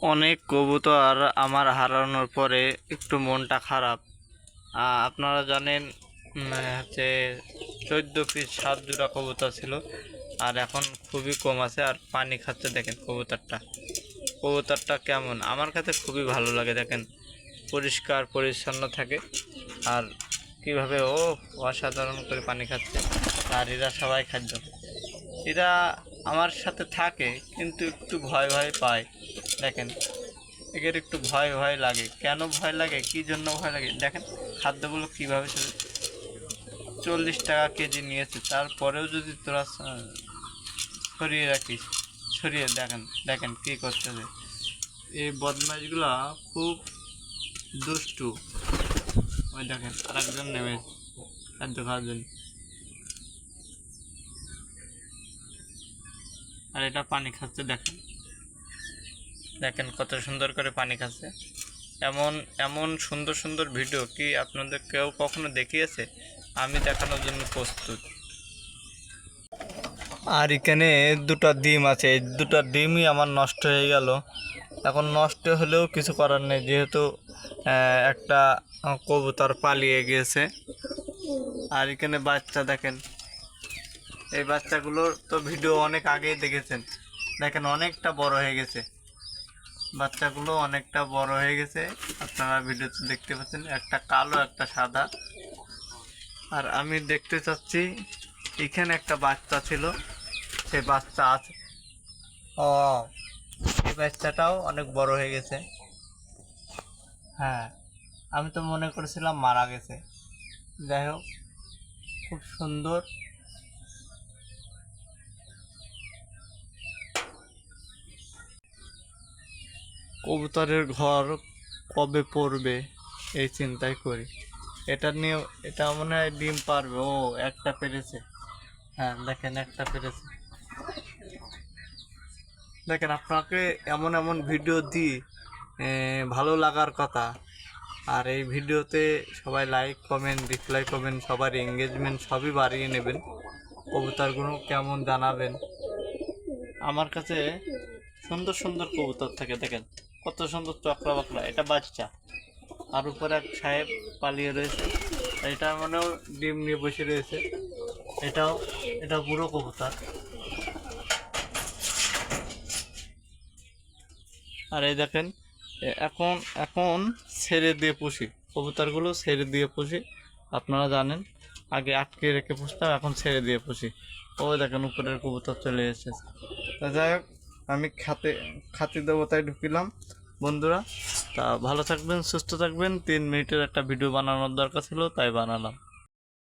অনেক কবুতর আমার হারানোর পরে একটু মনটা খারাপ। আপনারা জানেন, হচ্ছে 14 পিস 7 জোড়া কবুতর ছিল, আর এখন খুবই কম আছে। আর পানি খাচ্ছে, দেখেন কবুতরটা কেমন। আমার কাছে খুবই ভালো লাগে, দেখেন পরিষ্কার পরিচ্ছন্ন থাকে। আর কিভাবে অসাধারণ করে পানি খাচ্ছে। আর এরা সবাই খাদ্য, এরা আমার সাথে থাকে কিন্তু একটু ভয় ভয় পায়। দেখেন এদের একটু ভয় ভয় লাগে। কেন ভয় লাগে, কি জন্য ভয় লাগে, দেখেন খাদ্যগুলো কীভাবে 40 টাকা কেজি নিয়েছে, তারপরেও যদি তোরা সরিয়ে রাখিস, সরিয়ে দেখেন দেখেন কী করতেছে। এই বদমাইশগুলা খুব দুষ্টু। ওই দেখেন আরেকজন নেমে খাদ্য খাওয়ার জন্য, আর এটা পানি খাচ্ছে। দেখেন দেখেন কত সুন্দর করে পানি খাচ্ছে। এমন এমন সুন্দর সুন্দর ভিডিও কি আপনাদের কেউ কখনো দেখিয়েছে? আমি দেখানোর জন্য প্রস্তুত। আর এখানে দুটো ডিম আছে, এই দুটো ডিমই আমার নষ্ট হয়ে গেল। এখন নষ্ট হলেও কিছু করার নেই, যেহেতু একটা কবুতর পালিয়ে গিয়েছে। আর এখানে বাচ্চা দেখেন, এই বাচ্চাগুলোর তো ভিডিও অনেক আগেই দেখেছেন। দেখেন অনেকটা বড় হয়ে গেছে, বাচ্চাগুলো অনেকটা বড় হয়ে গেছে। আপনারা ভিডিওতে দেখতে পাচ্ছেন, একটা কালো একটা সাদা। আর আমি দেখতে চাচ্ছি, এখানে একটা বাচ্চা ছিল, সে বাচ্চা আছে। ও, এই বাচ্চাটাও অনেক বড় হয়ে গেছে। হ্যাঁ, আমি তো মনে করেছিলাম মারা গেছে। যাই হোক, খুব সুন্দর। কবুতরের ঘর কবে পড়বে এই চিন্তাই করি। এটা নিয়ে, এটা মনে হয় ডিম পারবে। ও, একটা পেরেছে। হ্যাঁ দেখেন, একটা পেরেছে। দেখেন আপনাকে এমন এমন ভিডিও দিই, ভালো লাগার কথা। আর এই ভিডিওতে সবাই লাইক কমেন্ট রিপ্লাই করবেন, সবার এঙ্গেজমেন্ট সবই বাড়িয়ে নেবেন। কবুতরগুলো কেমন জানাবেন। আমার কাছে সুন্দর সুন্দর কবুতর থাকে, দেখেন কত সুন্দর চকরা বাকরা। এটা বাচ্চা, আর উপরে এক সাহেব পালিয়ে রয়েছে। এটা মনেও ডিম নিয়ে বসে রয়েছে। এটা বুড়ো কবুতর। আর এই দেখেন, এখন এখন ছেড়ে দিয়ে পুষি, কবুতরগুলো ছেড়ে দিয়ে পুষি। আপনারা জানেন, আগে আটকে রেখে পুষতাম, এখন ছেড়ে দিয়ে পুষি। ওই দেখেন উপরের কবুতর চলে এসেছে। তা যাই হোক, আমি খাতি দেবতায় ঢুকিলাম বন্ধুরা। তা ভালো থাকবেন, সুস্থ থাকবেন। 3 মিনিটের একটা ভিডিও বানানোর দরকার ছিল, তাই বানালাম।